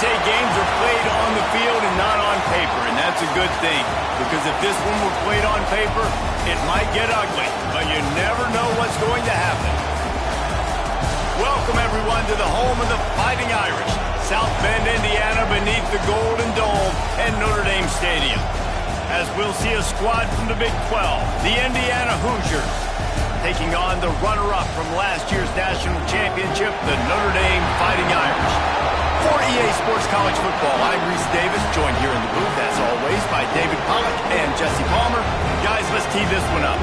say games are played on the field and not on paper, and that's a good thing. Because if this one were played on paper, it might get ugly, but you never know what's going to happen. Welcome, everyone, to the home of the Fighting Irish, South Bend, Indiana, beneath the Golden Dome and Notre Dame Stadium. As we'll see a squad from the Big 12, the Indiana Hoosiers, taking on the runner-up from last year's national championship, the Notre Dame Fighting Irish. For EA Sports College Football, I'm Reese Davis, joined here in the booth, as always, by David Pollack and Jesse Palmer. Guys, let's tee this one up.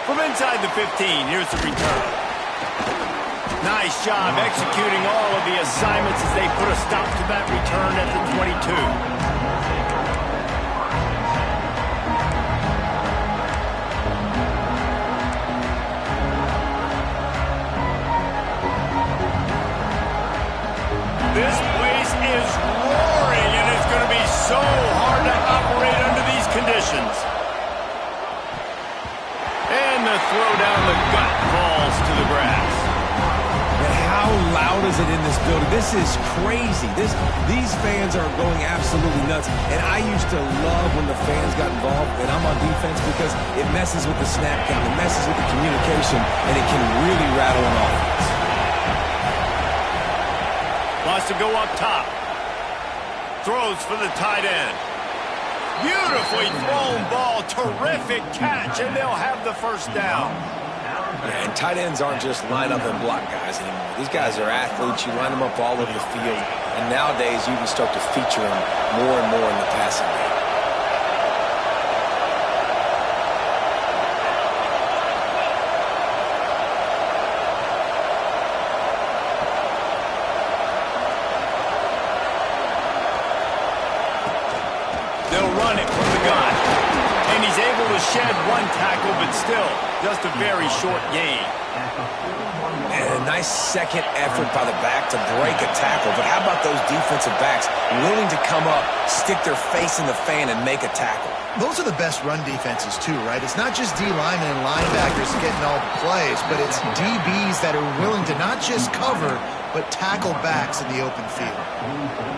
From inside the 15, here's the return. Nice job executing all of the assignments as they put a stop to that return at the 22. This place is roaring, and it's going to be so hard to operate under these conditions. And the throw down the gut falls to the grass. And how loud is it in this building? This is crazy. These fans are going absolutely nuts. And I used to love when the fans got involved, and I'm on defense, because it messes with the snap count, it messes with the communication, and it can really rattle an offense. Wants to go up top. Throws for the tight end. Beautifully thrown ball. Terrific catch, and they'll have the first down. Yeah, and tight ends aren't just line up and block guys anymore. These guys are athletes. You line them up all over the field. And nowadays, you can start to feature them more and more in the passing game. They'll run it from the gun. And he's able to shed one tackle, but still, just a very short gain. And a nice second effort by the back to break a tackle. But how about those defensive backs willing to come up, stick their face in the fan, and make a tackle? Those are the best run defenses, too, right? It's not just D-linemen and linebackers getting all the plays, but it's DBs that are willing to not just cover, but tackle backs in the open field.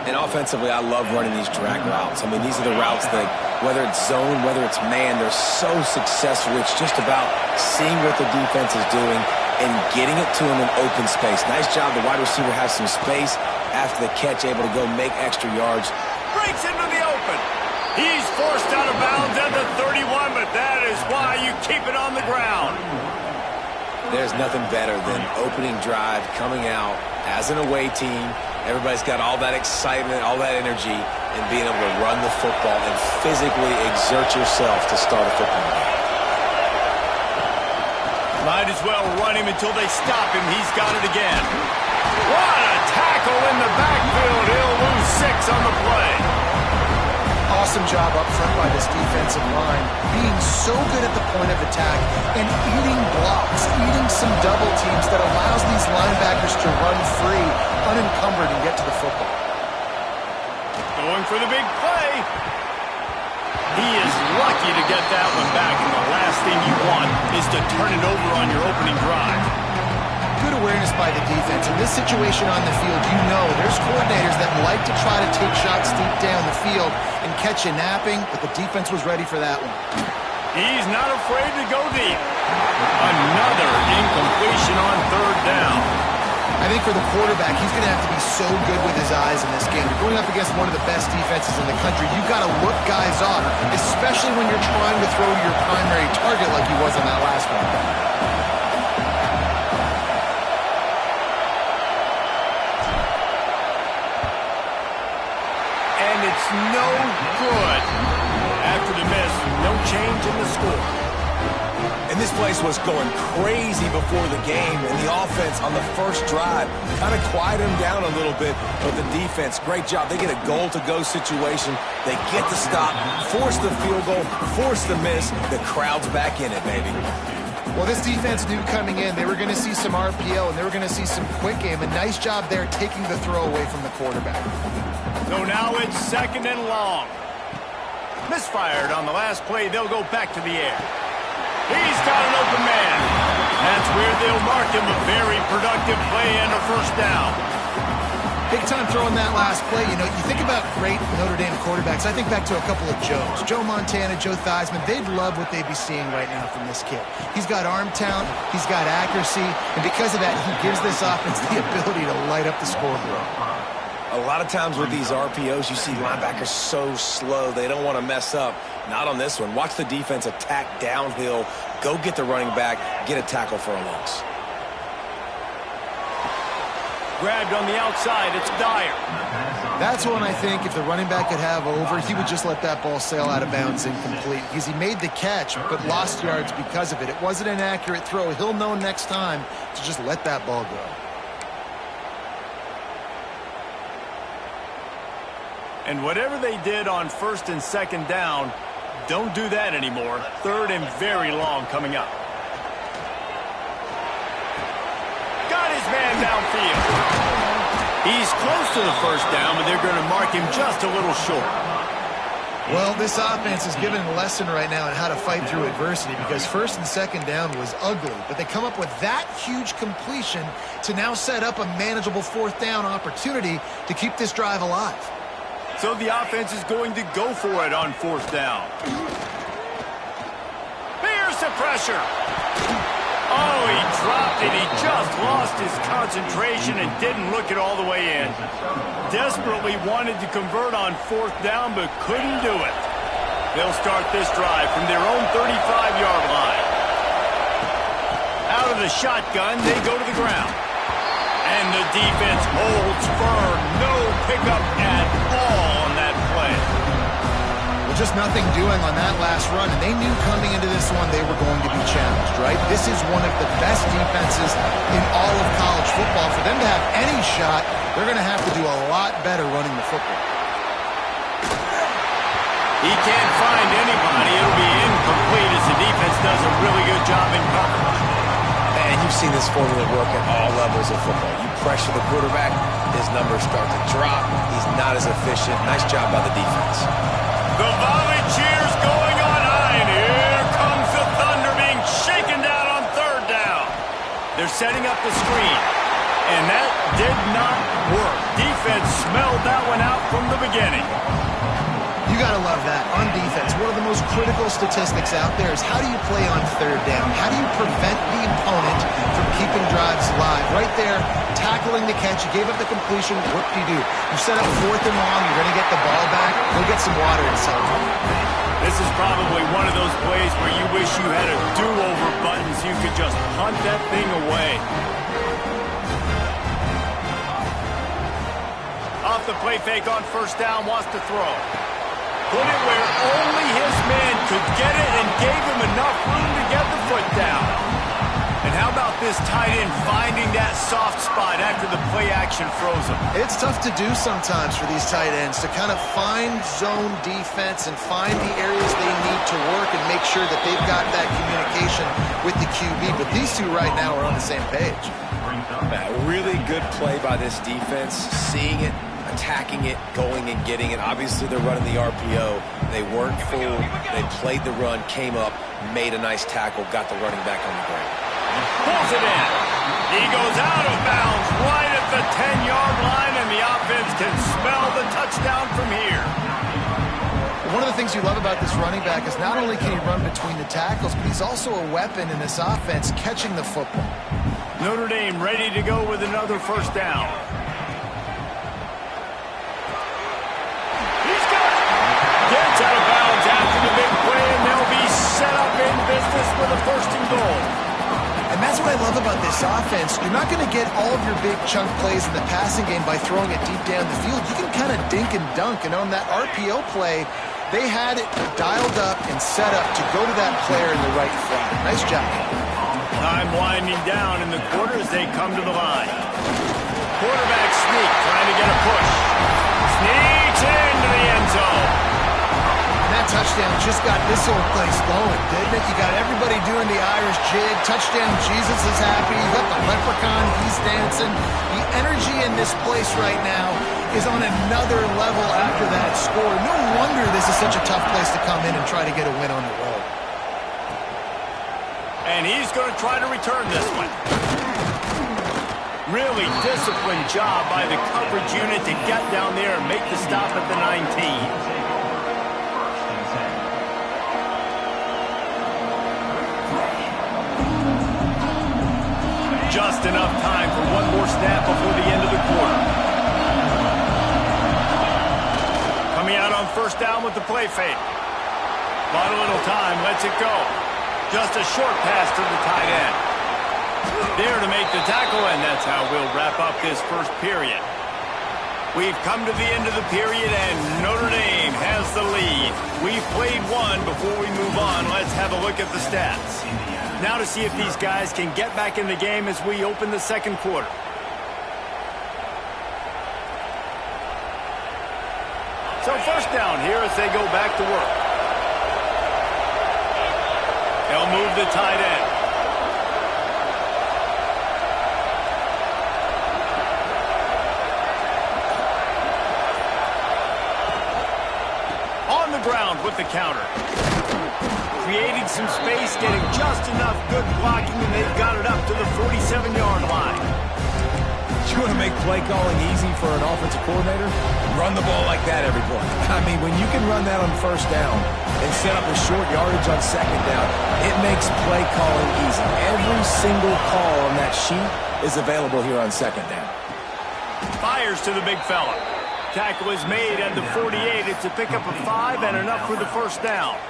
And offensively, I love running these drag routes. I mean, these are the routes that, whether it's zone, whether it's man, they're so successful. It's just about seeing what the defense is doing and getting it to them in open space. Nice job. The wide receiver has some space after the catch, able to go make extra yards. Breaks into the open. He's forced out of bounds at the 31, but that is why you keep it on the ground. There's nothing better than opening drive, coming out as an away team. Everybody's got all that excitement, all that energy, and being able to run the football and physically exert yourself to start a football game. Might as well run him until they stop him. He's got it again. What a tackle in the backfield. He'll lose 6 on the play. Awesome job up front by this defensive line, being so good at the point of attack and eating blocks, eating some double teams that allows these linebackers to run free, unencumbered, and get to the football. Going for the big play. He is lucky to get that one back, and the last thing you want is to turn it over on your opening drive. Good awareness by the defense. In this situation on the field, you know there's coordinators that like to try to take shots deep down the field and catch you napping, but the defense was ready for that one. He's not afraid to go deep. Another incompletion on third down. I think for the quarterback, he's going to have to be so good with his eyes in this game. You're going up against one of the best defenses in the country. You've got to look guys off, especially when you're trying to throw to your primary target like he was on that last one. And it's no good. After the miss, no change in the score. And this place was going crazy before the game, and the offense on the first drive kind of quieted them down a little bit, but the defense, great job. They get a goal-to-go situation. They get the stop, force the field goal, force the miss. The crowd's back in it, baby. Well, this defense knew coming in they were going to see some RPO, and they were going to see some quick game. A nice job there taking the throw away from the quarterback. So now it's 2nd and long. Misfired on the last play. They'll go back to the air. He's got an open man. That's where they'll mark him. A very productive play and a first down. Big time throwing that last play. You know, you think about great Notre Dame quarterbacks. I think back to a couple of Joes. Joe Montana, Joe Theismann. They'd love what they'd be seeing right now from this kid. He's got arm talent. He's got accuracy. And because of that, he gives this offense the ability to light up the scoreboard. A lot of times with these RPOs, you see linebackers so slow. They don't want to mess up. Not on this one. Watch the defense attack downhill. Go get the running back. Get a tackle for a loss. Grabbed on the outside. It's Dyer. That's one I think if the running back could have over, he would just let that ball sail out of bounds incomplete because he made the catch but lost yards because of it. It wasn't an accurate throw. He'll know next time to just let that ball go. And whatever they did on 1st and 2nd down, don't do that anymore. 3rd and very long coming up. Got his man downfield. He's close to the first down, but they're going to mark him just a little short. Well, this offense is given a lesson right now on how to fight through adversity because 1st and 2nd down was ugly, but they come up with that huge completion to now set up a manageable 4th down opportunity to keep this drive alive. So the offense is going to go for it on 4th down. Here's the pressure. Oh, he dropped it. He just lost his concentration and didn't look it all the way in. Desperately wanted to convert on 4th down, but couldn't do it. They'll start this drive from their own 35-yard line. Out of the shotgun, they go to the ground. And the defense holds firm. No pickup at all on that play. Well, just nothing doing on that last run, and they knew coming into this one they were going to be challenged, right? This is one of the best defenses in all of college football. For them to have any shot, they're going to have to do a lot better running the football. He can't find anybody. It'll be incomplete as the defense does a really good job in coverage. And you've seen this formula work at all levels of football. You pressure the quarterback, his numbers start to drop. He's not as efficient. Nice job by the defense. The volley cheers going on high, and here comes the Thunder being shaken down on 3rd down. They're setting up the screen, and that did not work. Defense smelled that one out from the beginning. You got to love that. On defense, one of the most critical statistics out there is how do you play on 3rd down? How do you prevent the opponent from keeping drives live? Right there, tackling the catch. You gave up the completion. What do? You set up 4th and long. You're going to get the ball back. Go get some water inside. This is probably one of those plays where you wish you had a do-over button so you could just punt that thing away. Off the play fake on 1st down, wants to throw. Put it where only his man could get it and gave him enough room to get the foot down. And how about this tight end finding that soft spot after the play action froze him? It's tough to do sometimes for these tight ends to kind of find zone defense and find the areas they need to work and make sure that they've got that communication with the QB. But these two right now are on the same page. A really good play by this defense, seeing it, attacking it, going and getting it. Obviously, they're running the RPO. They weren't full. They played the run, came up, made a nice tackle, got the running back on the ground. Pulls it in. He goes out of bounds right at the 10-yard line, and the offense can smell the touchdown from here. One of the things you love about this running back is not only can he run between the tackles, but he's also a weapon in this offense catching the football. Notre Dame ready to go with another 1st down. He's got it. Gets out of bounds after the big play, and they'll be set up in business with a 1st and goal. And that's that's what I love about this offense. You're not going to get all of your big chunk plays in the passing game by throwing it deep down the field. You can kind of dink and dunk, and on that RPO play, they had it dialed up and set up to go to that player in the right front. Nice job. Time winding down in the quarter as they come to the line. Quarterback sneak, trying to get a push. Sneaks into the end zone. And that touchdown just got this whole place going, didn't it? You got everybody doing the Irish jig. Touchdown, Jesus is happy. You got the leprechaun, he's dancing. The energy in this place right now is on another level after that score. No wonder this is such a tough place to come in and try to get a win on the road. And he's going to try to return this one. Really disciplined job by the coverage unit to get down there and make the stop at the 19. Just enough time for one more snap before the end of the quarter. Coming out on first down with the play fake. Bought a little time, lets it go. Just a short pass to the tight end. There to make the tackle, and that's how we'll wrap up this first period. We've come to the end of the period, and Notre Dame has the lead. We've played one. Before we move on, let's have a look at the stats. Now to see if these guys can get back in the game as we open the second quarter. So first down here as they go back to work. They'll move the tight end. On the ground with the counter. Creating some space, getting just enough good blocking, and they've got it up to the 47-yard line. You want to make play calling easy for an offensive coordinator? Run the ball like that every play. I mean, when you can run that on first down and set up a short yardage on second down, it makes play calling easy. Every single call on that sheet is available here on second down. Fires to the big fella. Tackle is made at the 48. It's a pickup of 5 and enough for the first down.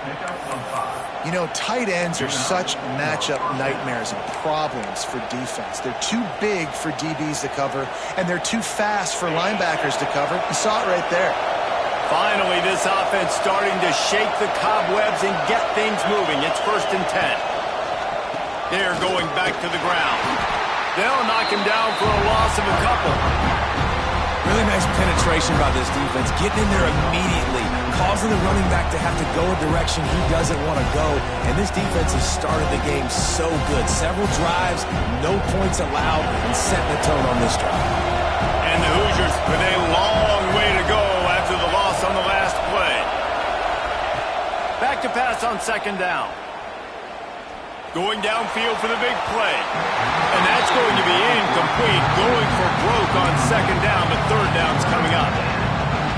You know, tight ends are such matchup nightmares and problems for defense. They're too big for DBs to cover, and they're too fast for linebackers to cover. You saw it right there. Finally, this offense starting to shake the cobwebs and get things moving. It's 1st and 10. They're going back to the ground. They'll knock him down for a loss of a couple. Really nice penetration by this defense, getting in there immediately, causing the running back to have to go a direction he doesn't want to go. And this defense has started the game so good. Several drives, no points allowed, and setting the tone on this drive. And the Hoosiers with a long way to go after the loss on the last play. Back to pass on second down. Going downfield for the big play. And that's going to be incomplete. Going for broke on second down, but third down's coming up.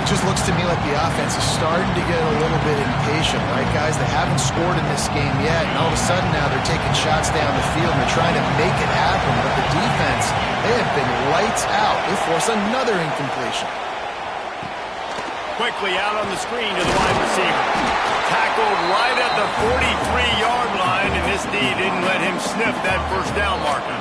It just looks to me like the offense is starting to get a little bit impatient, right, guys? They haven't scored in this game yet, and all of a sudden now they're taking shots down the field and they're trying to make it happen. But the defense, they have been lights out. They force another incompletion. Quickly out on the screen to the wide receiver. Tackled right at the 43-yard line, and this D didn't let him sniff that first down marker.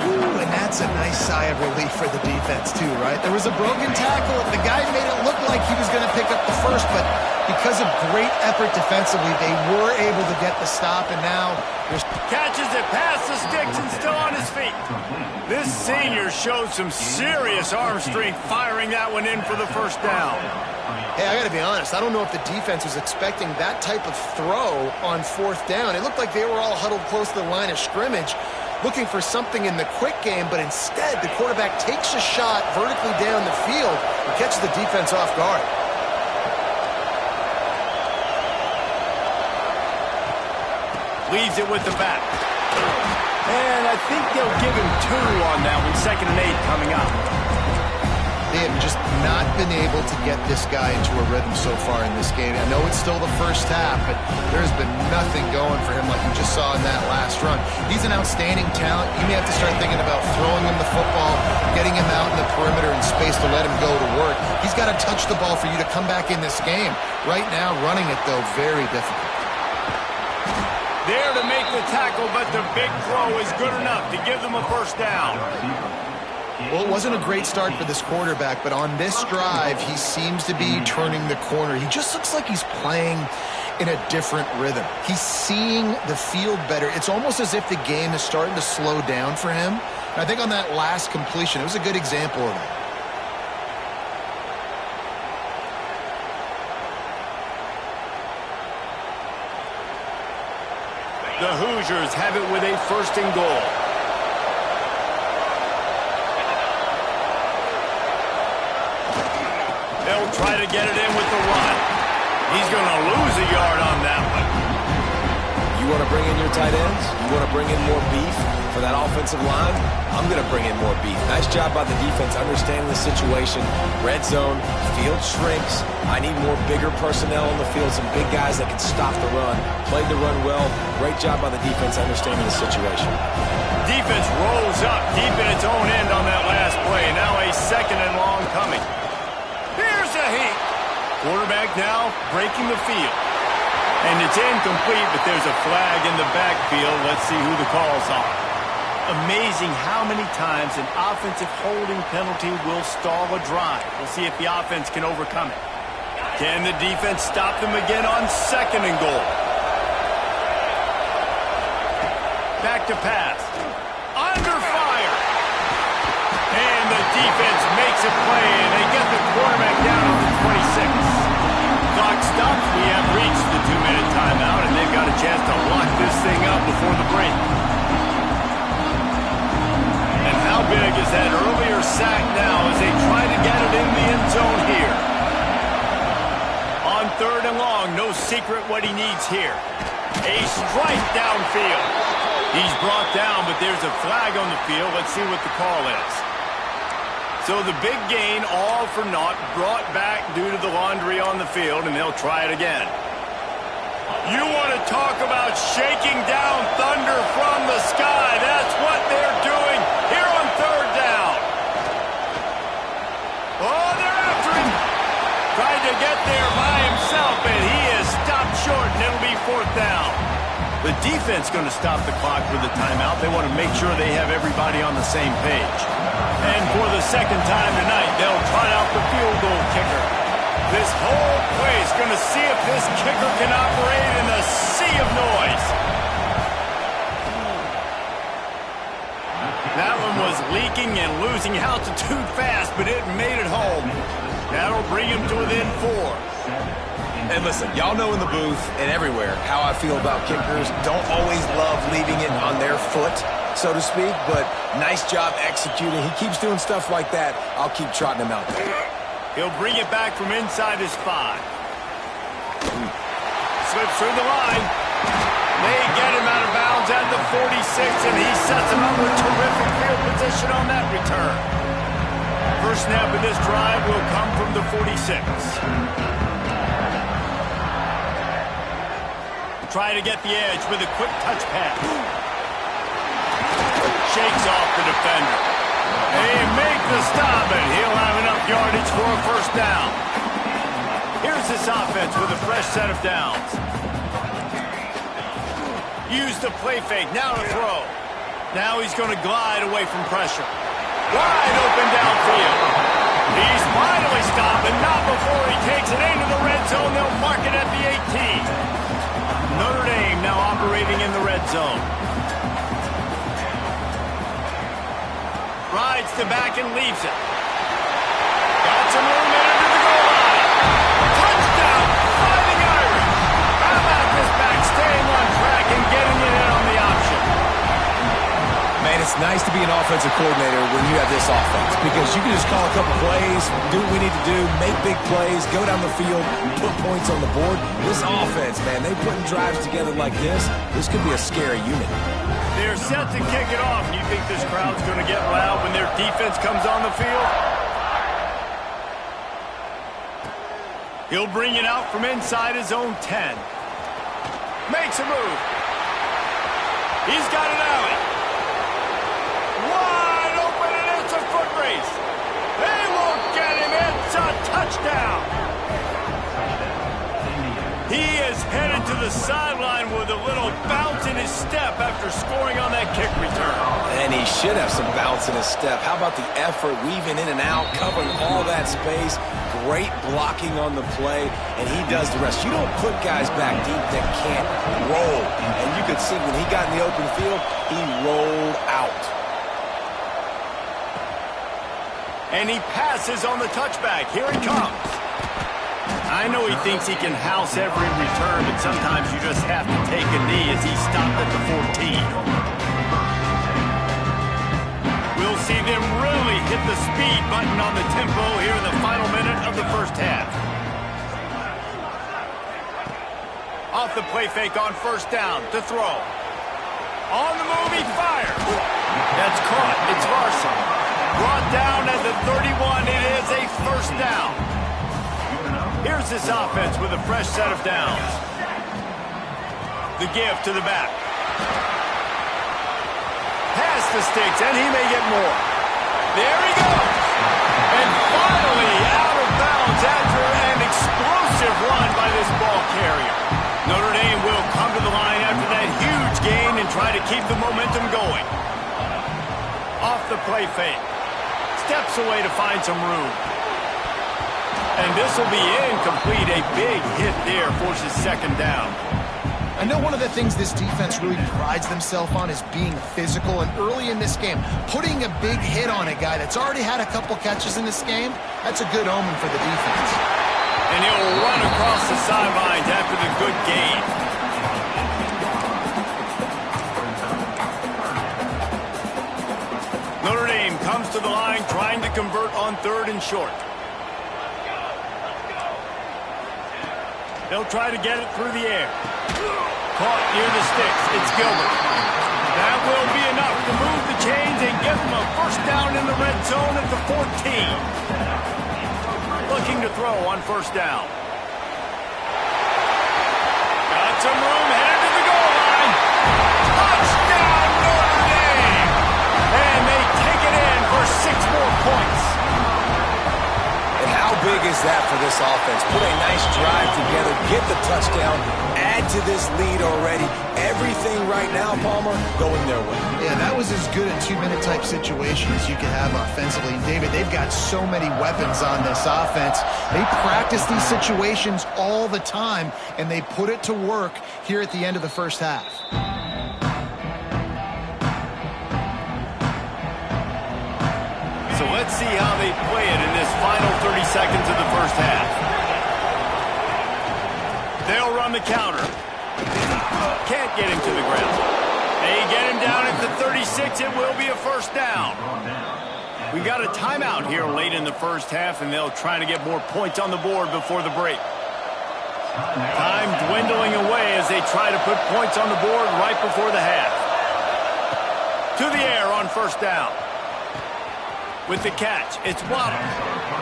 Ooh, and that's a nice sigh of relief for the defense, too, right? There was a broken tackle. The guy made it look like he was going to pick up the first, but because of great effort defensively, they were able to get the stop, and now there's... Catches it past the sticks and still on his feet. This senior showed some serious arm strength firing that one in for the first down. Hey, I got to be honest. I don't know if the defense was expecting that type of throw on fourth down. It looked like they were all huddled close to the line of scrimmage, looking for something in the quick game, but instead the quarterback takes a shot vertically down the field and catches the defense off guard. Leaves it with the back. And I think they'll give him 2 on that one. 2nd and 8 coming up. They have just not been able to get this guy into a rhythm so far in this game. I know it's still the first half, but there's been nothing going for him like you just saw in that last run. He's an outstanding talent. You may have to start thinking about throwing him the football, getting him out in the perimeter in space to let him go to work. He's got to touch the ball for you to come back in this game. Right now, running it, though, very difficult. There to make the tackle, but the big throw is good enough to give them a first down. Well, it wasn't a great start for this quarterback, but on this drive, he seems to be turning the corner. He just looks like he's playing in a different rhythm. He's seeing the field better. It's almost as if the game is starting to slow down for him. And I think on that last completion, it was a good example of that. The Hoosiers have it with a first and goal. They'll try to get it in with the run. He's going to lose a yard on that one. You want to bring in your tight ends? You want to bring in more beef for that offensive line? I'm going to bring in more beef. Nice job by the defense understanding the situation. Red zone, field shrinks. I need more bigger personnel on the field, some big guys that can stop the run. Played the run well. Great job by the defense understanding the situation. Defense rolls up deep in its own end on that last play. Now a second and long coming. Here's a heat. Quarterback now breaking the field. And it's incomplete, but there's a flag in the backfield. Let's see who the calls are. Amazing how many times an offensive holding penalty will stall a drive. We'll see if the offense can overcome it. Can the defense stop them again on second and goal? Back to pass. Under fire. And the defense makes a play, and they get the quarterback down to the 26. Clock stops. We have reached the 2-minute timeout, and they've got a chance to lock this thing up before the break. And how big is that earlier sack now as they try to get it in the end zone here? On third and long, no secret what he needs here. A strike downfield. He's brought down, but there's a flag on the field. Let's see what the call is. So the big gain, all for naught, brought back due to the laundry on the field, and they'll try it again. You want to talk about shaking down thunder from the sky. That's what they're doing here on third down. Oh, they're after him. Tried to get there by himself, and he is stopped short, and it'll be fourth down. The defense going to stop the clock with a timeout. They want to make sure they have everybody on the same page. And for the second time tonight, they'll try out the field goal kicker. This whole place going to see if this kicker can operate in a sea of noise. That one was leaking and losing altitude fast, but it made it home. That'll bring him to within 4. And listen, y'all know in the booth and everywhere how I feel about kickers. Don't always love leaving it on their foot, so to speak, but nice job executing. He keeps doing stuff like that. I'll keep trotting him out there. He'll bring it back from inside his 5. Slips through the line. They get him out of bounds at the 46, and he sets him up with terrific field position on that return. First snap of this drive will come from the 46. Try to get the edge with a quick touch pass. Shakes off the defender. They make the stop, and he'll have enough yardage for a first down. Here's this offense with a fresh set of downs. Use the play fake, now to throw. Now he's going to glide away from pressure. Wide open downfield. He's finally stopped, and not before he takes it into the red zone. They'll mark it at the 18. Notre Dame now operating in the red zone. Rides to back and leaves it. Got some room in under the goal line. Touchdown, Fighting Irish. How about this back staying on track and getting it in on the option? Man, it's nice to be an offensive coordinator when you have this offense because you can just call a couple plays, do what we need to do, make big plays, go down the field, put points on the board. This offense, man, they putting drives together like this. This could be a scary unit. They're set to kick it off. Do you think this crowd's going to get loud when their defense comes on the field? He'll bring it out from inside his own 10. Makes a move. He's got an alley. Wide open, and it's a foot race. They won't get him. It's a touchdown. He is headed to the sideline with a little bounce in his step after scoring on that kick return. And he should have some bounce in his step. How about the effort, weaving in and out, covering all that space, great blocking on the play, and he does the rest. You don't put guys back deep that can't roll. And you could see when he got in the open field, he rolled out. And he passes on the touchback. Here he comes. I know he thinks he can house every return, but sometimes you just have to take a knee as he stopped at the 14. We'll see them really hit the speed button on the tempo here in the final minute of the first half. Off the play fake on first down to throw. On the move, he fires. That's caught. It's Larson. Brought down at the 31. It is a first down. Here's this offense with a fresh set of downs. The give to the back. Pass the sticks, and he may get more. There he goes. And finally out of bounds after an explosive run by this ball carrier. Notre Dame will come to the line after that huge gain and try to keep the momentum going. Off the play fake. Steps away to find some room. And this will be incomplete. A big hit there forces second down. I know one of the things this defense really prides themselves on is being physical, and early in this game, putting a big hit on a guy that's already had a couple catches in this game, that's a good omen for the defense. And he'll run across the sidelines after the good gain. Notre Dame comes to the line trying to convert on third and short. They'll try to get it through the air. Caught near the sticks. It's Gilbert. That will be enough to move the chains and give them a first down in the red zone at the 14. Looking to throw on first down. Got some room, headed to the goal line. Touchdown, Notre Dame! And they take it in for 6 more points. And how big is that for this offense? Put a nice drive together, get the touchdown, add to this lead already. Everything right now, Palmer, going their way. Yeah, that was as good a 2-minute type situation as you could have offensively. And David, they've got so many weapons on this offense. They practice these situations all the time, and they put it to work here at the end of the first half. So let's see how they play it in this final 30 seconds of the first half. They'll run the counter. Can't get him to the ground. They get him down at the 36. It will be a first down. We got a timeout here late in the first half, and they'll try to get more points on the board before the break. Time dwindling away as they try to put points on the board right before the half. To the air on first down. With the catch, it's Waddle.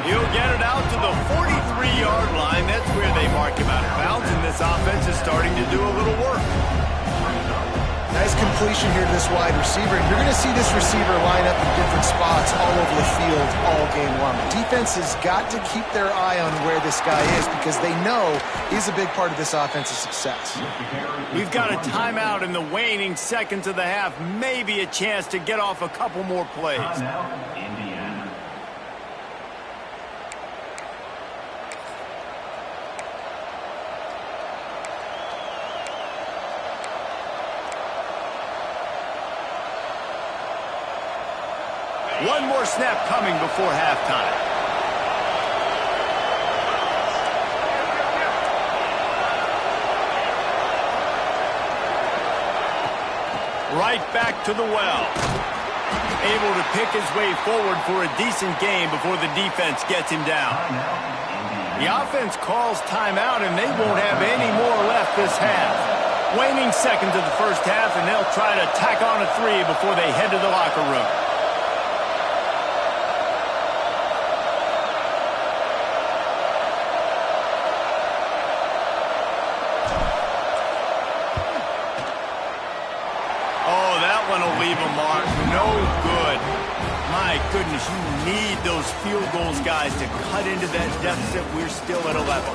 He'll get it out to the 43-yard line. That's where they mark him out of bounds, and this offense is starting to do a little work. Nice completion here to this wide receiver. And you're going to see this receiver line up in different spots all over the field all game long. The defense has got to keep their eye on where this guy is because they know he's a big part of this offense's success. We've got a timeout in the waning seconds of the half. Maybe a chance to get off a couple more plays. One more snap coming before halftime. Right back to the well. Able to pick his way forward for a decent game before the defense gets him down. The offense calls timeout, and they won't have any more left this half. Waning seconds of the first half, and they'll try to tack on a 3 before they head to the locker room. Leave a mark. No good. My goodness, you need those field goals, guys, to cut into that deficit. We're still at 11.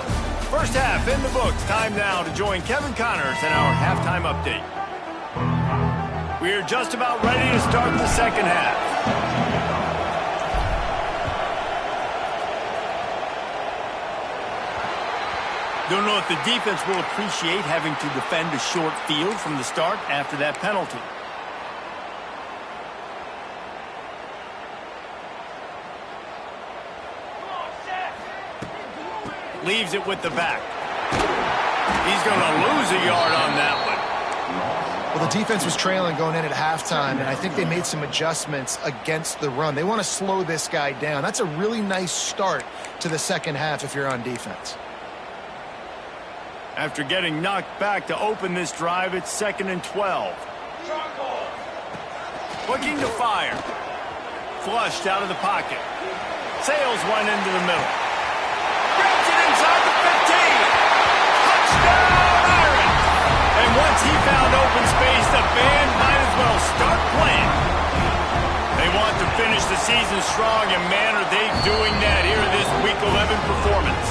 First half in the books. Time now to join Kevin Connors in our halftime update. We're just about ready to start the second half. Don't know if the defense will appreciate having to defend a short field from the start after that penalty. Leaves it with the back. He's going to lose a yard on that one. Well, the defense was trailing going in at halftime, and I think they made some adjustments against the run. They want to slow this guy down. That's a really nice start to the second half if you're on defense. After getting knocked back to open this drive, it's 2nd and 12. Looking to fire. Flushed out of the pocket. Sails one into the middle. Grabs it inside the 15. Touchdown, Iron! And once he found open space, the band might as well start playing. They want to finish the season strong, and man, are they doing that here in this Week 11 performance.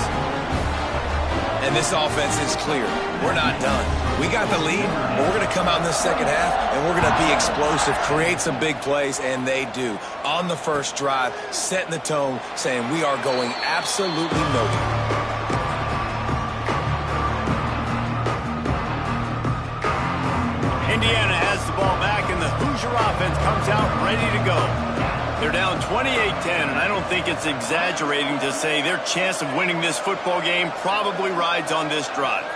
And this offense is clear. We're not done. We got the lead, but we're going to come out in this second half, and we're going to be explosive, create some big plays, and they do. On the first drive, setting the tone, saying we are going absolutely nowhere. Indiana has the ball back, and the Hoosier offense comes out ready to go. They're down 28-10, and I don't think it's exaggerating to say their chance of winning this football game probably rides on this drive.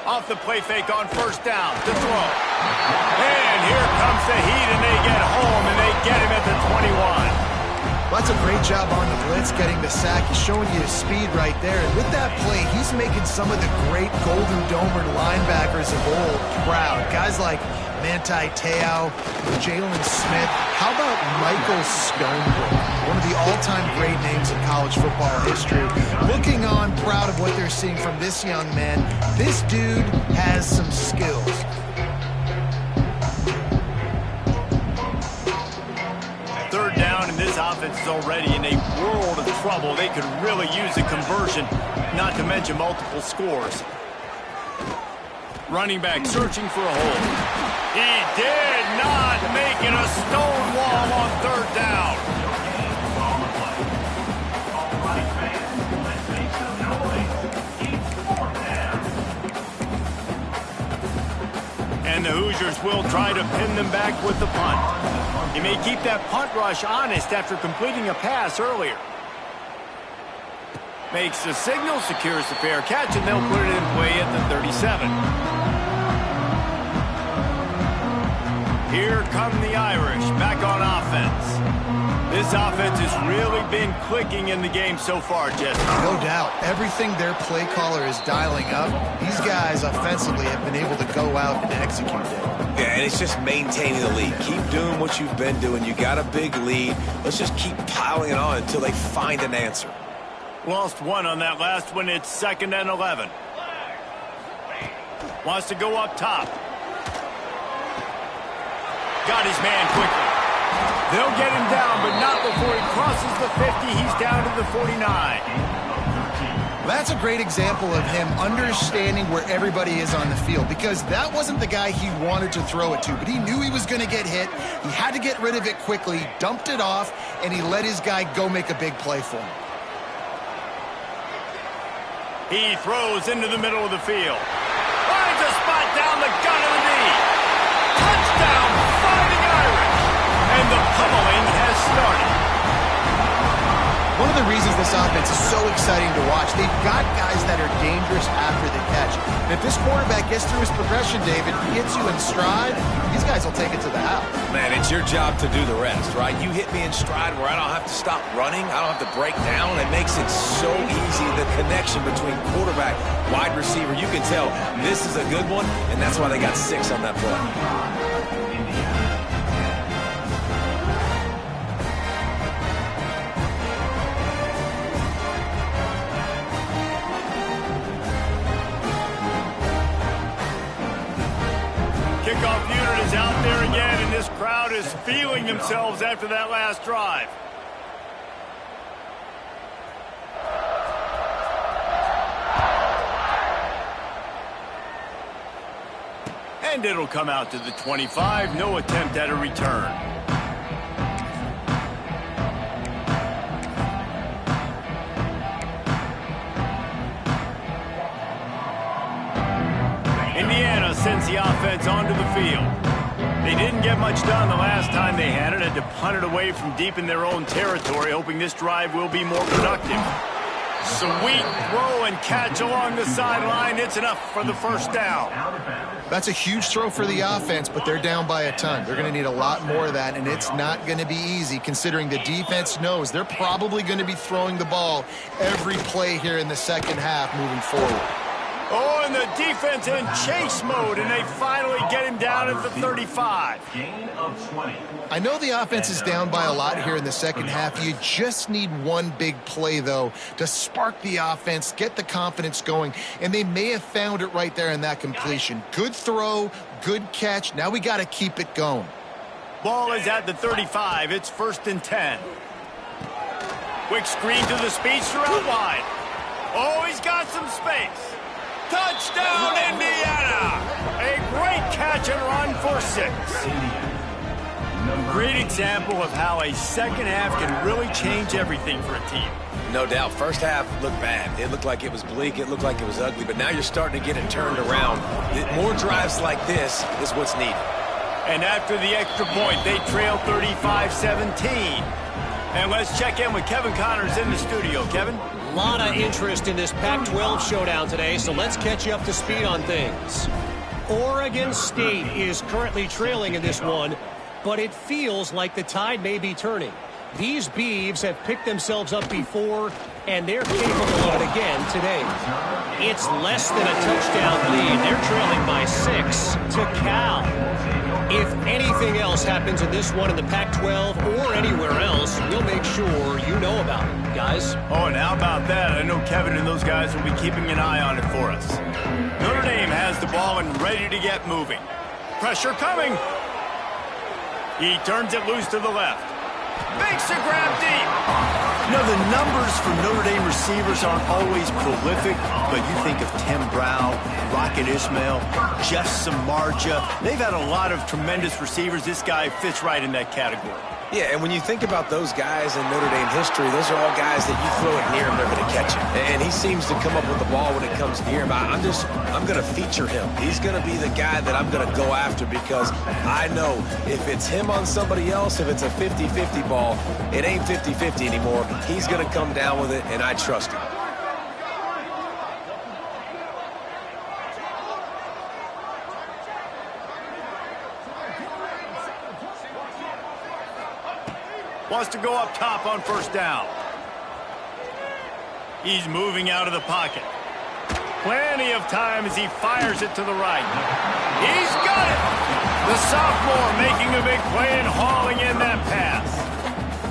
Off the play fake on first down to throw. And here comes the heat, and they get home, and they get him at the 21. Well, that's a great job on the blitz, getting the sack. He's showing you his speed right there. And with that play, he's making some of the great Golden Domer linebackers of old proud. Guys like Ncaa, Jalen Smith. How about Michael Stonebrook, one of the all-time great names in college football history? Looking on, proud of what they're seeing from this young man. This dude has some skills. Third down, and this offense is already in a world of trouble. They could really use a conversion, not to mention multiple scores. Running back searching for a hole. He did not make it a stone wall on third down. And the Hoosiers will try to pin them back with the punt. He may keep that punt rush honest after completing a pass earlier. Makes the signal, secures the fair catch, and they'll put it in play at the 37. Here come the Irish back on offense. This offense has really been clicking in the game so far, Jesse. No doubt. Everything their play caller is dialing up, these guys offensively have been able to go out and execute it. Yeah, and it's just maintaining the lead. Keep doing what you've been doing. You got a big lead. Let's just keep piling it on until they find an answer. Lost one on that last one. It's 2nd and 11. Wants to go up top. Got his man quickly. They'll get him down, but not before he crosses the 50. He's down to the 49. That's a great example of him understanding where everybody is on the field, because that wasn't the guy he wanted to throw it to, but he knew he was going to get hit. He had to get rid of it quickly, dumped it off, and he let his guy go make a big play for him. He throws into the middle of the field. Finds a spot down the gun of the knee. Touchdown, Fighting Irish. And the pummeling has started. One of the reasons this offense is so exciting to watch, they've got guys that are dangerous after the catch. And if this quarterback gets through his progression, David, hits you in stride, these guys will take it to the house. Man, it's your job to do the rest, right? You hit me in stride where I don't have to stop running. I don't have to break down. It makes it so easy, the connection between quarterback, wide receiver. You can tell this is a good one, and that's why they got 6 on that play. Kickoff unit is out there again, and this crowd is feeling themselves after that last drive. And it'll come out to the 25. No attempt at a return. Indiana sends the offense onto the field. They didn't get much done the last time they had it. Had to punt it away from deep in their own territory, hoping this drive will be more productive. Sweet throw and catch along the sideline. It's enough for the first down. That's a huge throw for the offense, but they're down by a ton. They're going to need a lot more of that, and it's not going to be easy considering the defense knows they're probably going to be throwing the ball every play here in the second half moving forward. Oh, and the defense in chase mode, and they finally get him down at the 35. Gain of 20. I know the offense is down by a lot here in the second half. You just need one big play, though, to spark the offense, get the confidence going, and they may have found it right there in that completion. Good throw, good catch. Now we got to keep it going. Ball is at the 35. It's 1st and 10. Quick screen to the speedster out wide. Oh, he's got some space. Touchdown, Indiana! A great catch and run for 6. Great example of how a second half can really change everything for a team. No doubt. First half looked bad. It looked like it was bleak. It looked like it was ugly. But now you're starting to get it turned around. More drives like this is what's needed. And after the extra point, they trail 35-17. And let's check in with Kevin Connors in the studio. Kevin? A lot of interest in this Pac-12 showdown today, so let's catch you up to speed on things. Oregon State is currently trailing in this one, but it feels like the tide may be turning. These Beavs have picked themselves up before, and they're capable of it again today. It's less than a touchdown lead. They're trailing by 6 to Cal. If anything else happens in this one in the Pac-12 or anywhere else, we'll make sure you know about it, guys. Oh, and how about that? I know Kevin and those guys will be keeping an eye on it for us. Notre Dame has the ball and ready to get moving. Pressure coming. He turns it loose to the left. Makes a grab deep. You know, the numbers for Notre Dame receivers aren't always prolific, but you think of Tim Brown, Rocket Ismail, Jeff Samardzija. They've had a lot of tremendous receivers. This guy fits right in that category. Yeah, and when you think about those guys in Notre Dame history, those are all guys that you throw it near him, they're going to catch it. And he seems to come up with the ball when it comes near him. I'm going to feature him. He's going to be the guy that I'm going to go after because I know if it's him on somebody else, if it's a 50-50 ball, it ain't 50-50 anymore. He's going to come down with it, and I trust him. Wants to go up top on 1st down. He's moving out of the pocket. Plenty of time as he fires it to the right. He's got it! The sophomore making a big play and hauling in that pass.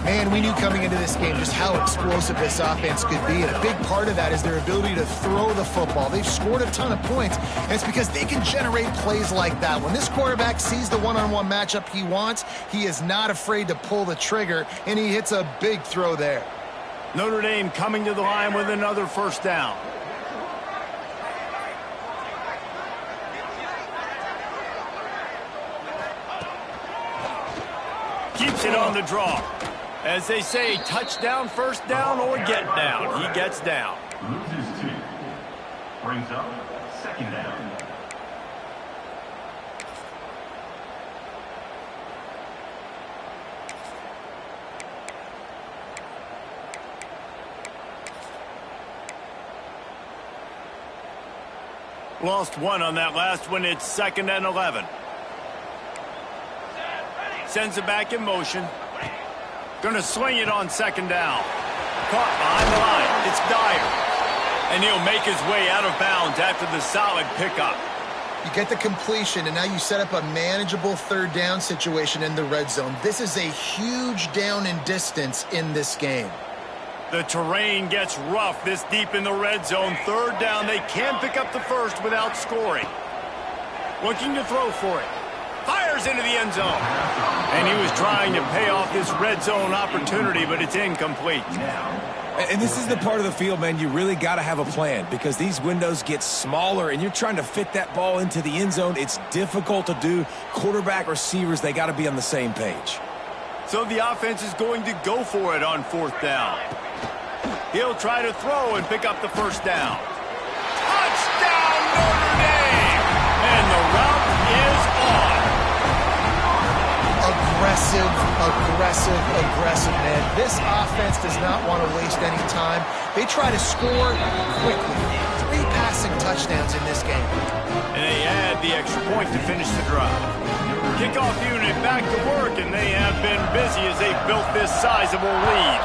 Man, we knew coming into this game just how explosive this offense could be, and a big part of that is their ability to throw the football. They've scored a ton of points, and it's because they can generate plays like that. When this quarterback sees the one-on-one matchup he wants, he is not afraid to pull the trigger, and he hits a big throw there. Notre Dame coming to the line with another 1st down. Keeps it on the draw. As they say, touchdown, 1st down, or get down. He gets down. Loses 2. Brings up 2nd down. Lost 1 on that last one. It's 2nd and 11. Sends it back in motion. Going to swing it on 2nd down. Caught behind the line. It's Dyer. And he'll make his way out of bounds after the solid pickup. You get the completion, and now you set up a manageable 3rd down situation in the red zone. This is a huge down in distance in this game. The terrain gets rough this deep in the red zone. 3rd down. They can pick up the first without scoring. Looking to throw for it. Fires into the end zone. And he was trying to pay off this red zone opportunity, but it's incomplete. And this is the part of the field, man, you really got to have a plan because these windows get smaller and you're trying to fit that ball into the end zone. It's difficult to do. Quarterback, receivers, they got to be on the same page. So the offense is going to go for it on 4th down. He'll try to throw and pick up the 1st down. Touchdown, Notre Dame! And the route is on. Aggressive, man. This offense does not want to waste any time. They try to score quickly. 3 passing touchdowns in this game. And they add the extra point to finish the drive. Kickoff unit back to work, and they have been busy as they built this sizable lead.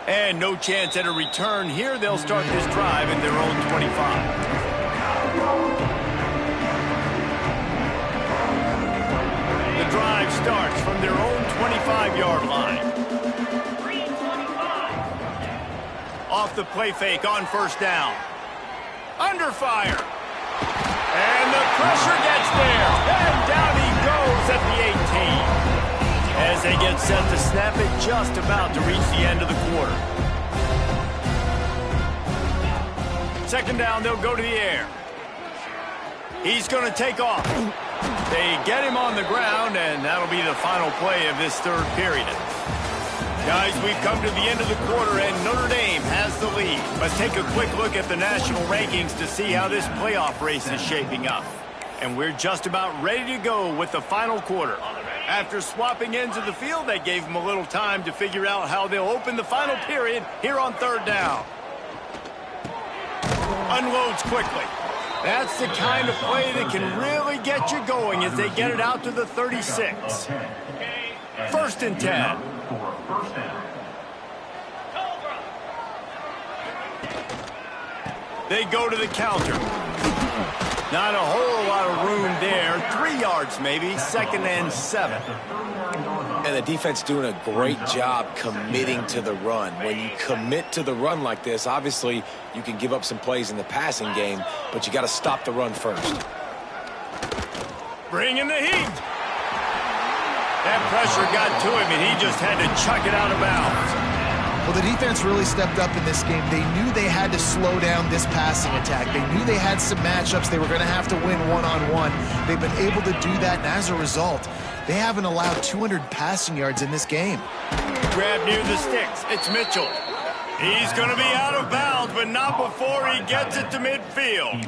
And no chance at a return here. They'll start this drive at their own 25. The drive starts from their own 25-yard line. Off the play fake on 1st down. Under fire. And the pressure gets there. And down he goes at the 18. As they get set to snap it, just about to reach the end of the quarter. 2nd down, they'll go to the air. He's going to take off. They get him on the ground, and that'll be the final play of this 3rd period. Guys, we've come to the end of the quarter, and Notre Dame has the lead. Let's take a quick look at the national rankings to see how this playoff race is shaping up. And we're just about ready to go with the final quarter. After swapping ends of the field, that gave them a little time to figure out how they'll open the final period here on 3rd down. Unloads quickly. That's the kind of play that can really get you going as they get it out to the 36. 1st and 10. They go to the counter. Not a whole lot of room there. 3 yards maybe. 2nd and 7. And the defense doing a great job committing to the run. When you commit to the run like this, obviously you can give up some plays in the passing game, but you got to stop the run first. Bringing the heat. That pressure got to him, and he just had to chuck it out of bounds. Well, the defense really stepped up in this game. They knew they had to slow down this passing attack. They knew they had some matchups they were going to have to win one-on-one. They've been able to do that, and as a result, they haven't allowed 200 passing yards in this game. Grab near the sticks. It's Mitchell. He's going to be out of bounds, but not before he gets it to midfield.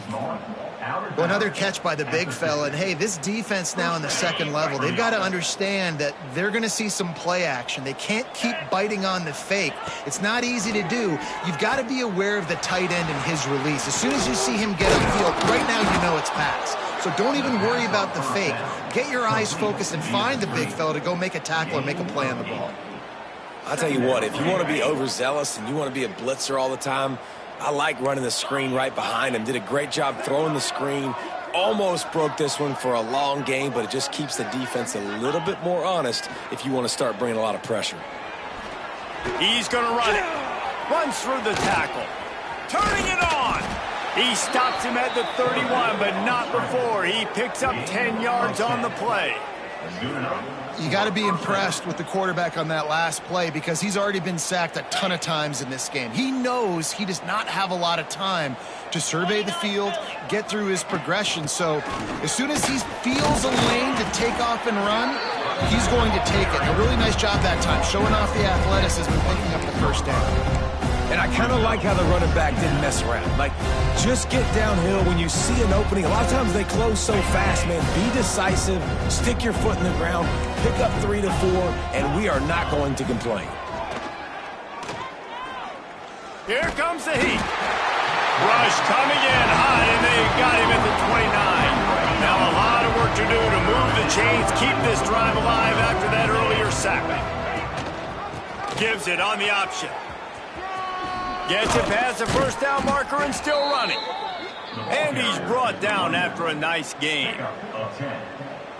Well, another catch by the big fella. And, hey, this defense now in the 2nd level, they've got to understand that they're going to see some play action. They can't keep biting on the fake. It's not easy to do. You've got to be aware of the tight end and his release. As soon as you see him get upfield, right now you know it's pass. So don't even worry about the fake. Get your eyes focused and find the big fella to go make a tackle or make a play on the ball. I'll tell you what, if you want to be overzealous and you want to be a blitzer all the time, I like running the screen right behind him. Did a great job throwing the screen. Almost broke this one for a long game, but it just keeps the defense a little bit more honest if you want to start bringing a lot of pressure. He's going to run it. Runs through the tackle. Turning it on. He stops him at the 31, but not before. He picks up 10 yards on the play. You got to be impressed with the quarterback on that last play because he's already been sacked a ton of times in this game. He knows he does not have a lot of time to survey the field, get through his progression. So as soon as he feels a lane to take off and run, he's going to take it. A really nice job that time, showing off the athleticism and picking up the 1st down. And I kind of like how the running back didn't mess around. Like, just get downhill when you see an opening. A lot of times they close so fast, man. Be decisive, stick your foot in the ground, pick up 3 to 4, and we are not going to complain. Here comes the heat. Rush coming in hot, and they got him at the 29. Now a lot of work to do to move the chains, keep this drive alive after that earlier sack. Gives it on the option. Gets it past the 1st down marker and still running. And he's brought down after a nice game.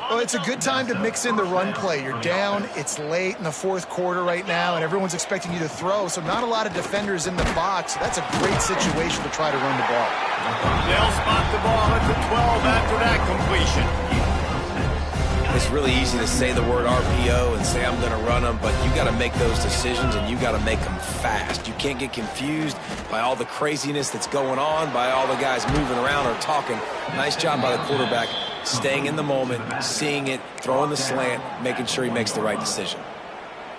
Well, it's a good time to mix in the run play. You're down, it's late in the 4th quarter right now, and everyone's expecting you to throw, so not a lot of defenders in the box. So that's a great situation to try to run the ball. They'll spot the ball at the 12 after that completion. It's really easy to say the word RPO and say I'm going to run them, but you got to make those decisions and you got to make them fast. You can't get confused by all the craziness that's going on, by all the guys moving around or talking. Nice job by the quarterback, staying in the moment, seeing it, throwing the slant, making sure he makes the right decision.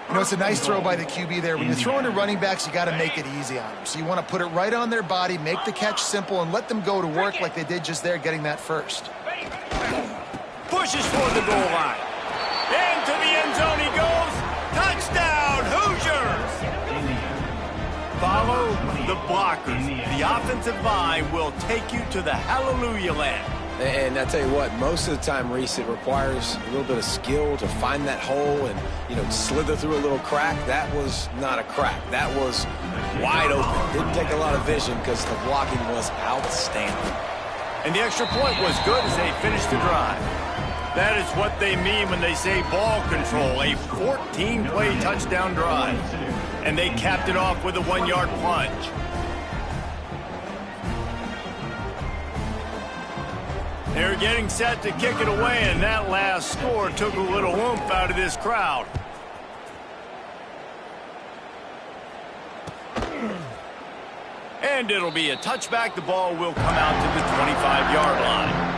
You know, it's a nice throw by the QB there. When you're throwing to running backs, you got to make it easy on them. So you want to put it right on their body, make the catch simple, and let them go to work like they did just there, getting that first. Pushes toward the goal line. Into the end zone he goes. Touchdown, Hoosiers! Follow the blockers. The offensive line will take you to the hallelujah land. And I tell you what, most of the time, Reese, it requires a little bit of skill to find that hole and, you know, slither through a little crack. That was not a crack. That was wide open. Didn't take a lot of vision because the blocking was outstanding. And the extra point was good as they finished the drive. That is what they mean when they say ball control, a 14-play touchdown drive. And they capped it off with a 1-yard plunge. They're getting set to kick it away, and that last score took a little oomph out of this crowd. And it'll be a touchback. The ball will come out to the 25-yard line.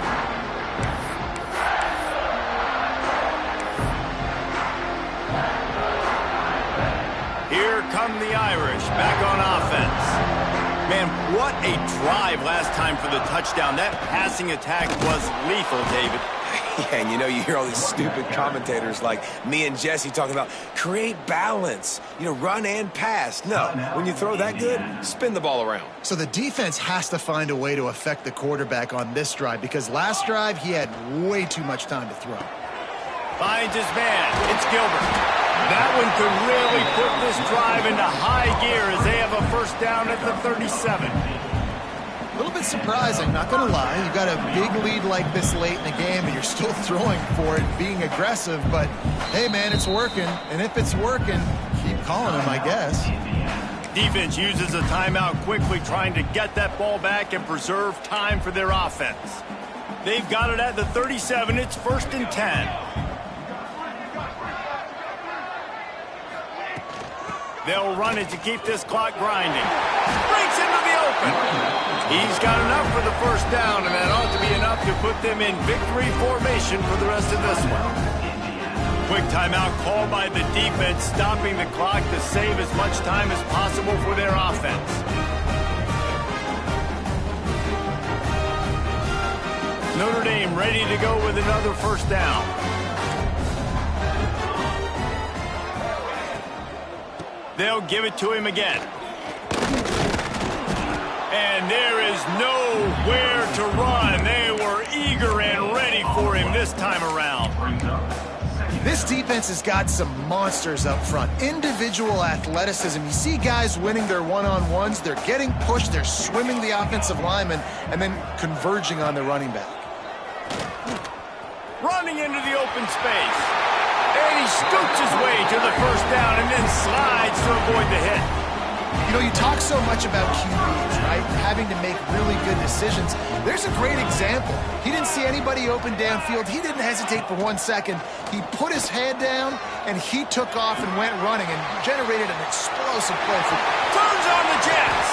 Here come the Irish back on offense. Man, what a drive last time for the touchdown. That passing attack was lethal, David. Yeah, and you know, you hear all these stupid commentators like me and Jesse talking about create balance, you know, run and pass. No, when you throw that good, spin the ball around. So the defense has to find a way to affect the quarterback on this drive because last drive he had way too much time to throw. Finds his man. It's Gilbert. That one could really put this drive into high gear as they have a first down at the 37. A little bit surprising, not going to lie. You've got a big lead like this late in the game, and you're still throwing for it, being aggressive. But, hey, man, it's working. And if it's working, keep calling him, I guess. Defense uses a timeout quickly, trying to get that ball back and preserve time for their offense. They've got it at the 37. It's 1st and 10. They'll run it to keep this clock grinding. Breaks into the open. He's got enough for the first down, and that ought to be enough to put them in victory formation for the rest of this one. Quick timeout called by the defense, stopping the clock to save as much time as possible for their offense. Notre Dame ready to go with another first down. They'll give it to him again. And there is nowhere to run. They were eager and ready for him this time around. This defense has got some monsters up front. Individual athleticism. You see guys winning their one-on-ones. They're getting pushed. They're swimming the offensive lineman and then converging on the running back. Running into the open space. And he scoots his way to the first down and then slides to avoid the hit. You know, you talk so much about QBs, right? Having to make really good decisions. There's a great example. He didn't see anybody open downfield. He didn't hesitate for 1 second. He put his head down, and he took off and went running and generated an explosive play. Turns on the Jets.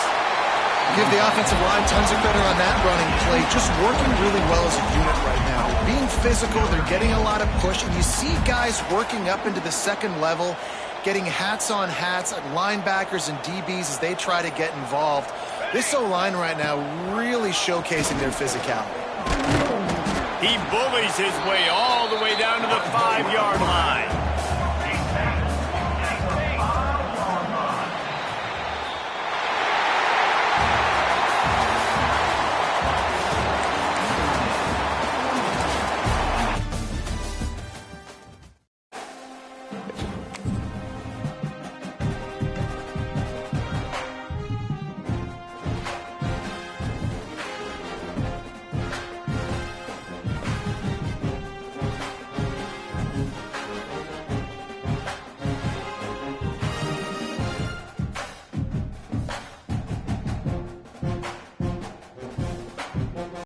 Give the offensive line tons of credit on that running play. Just working really well as a unit right now. They're being physical. They're getting a lot of push. And you see guys working up into the second level, getting hats on hats at linebackers and DBs as they try to get involved. This O-line right now really showcasing their physicality. He bullies his way all the way down to the 5-yard line.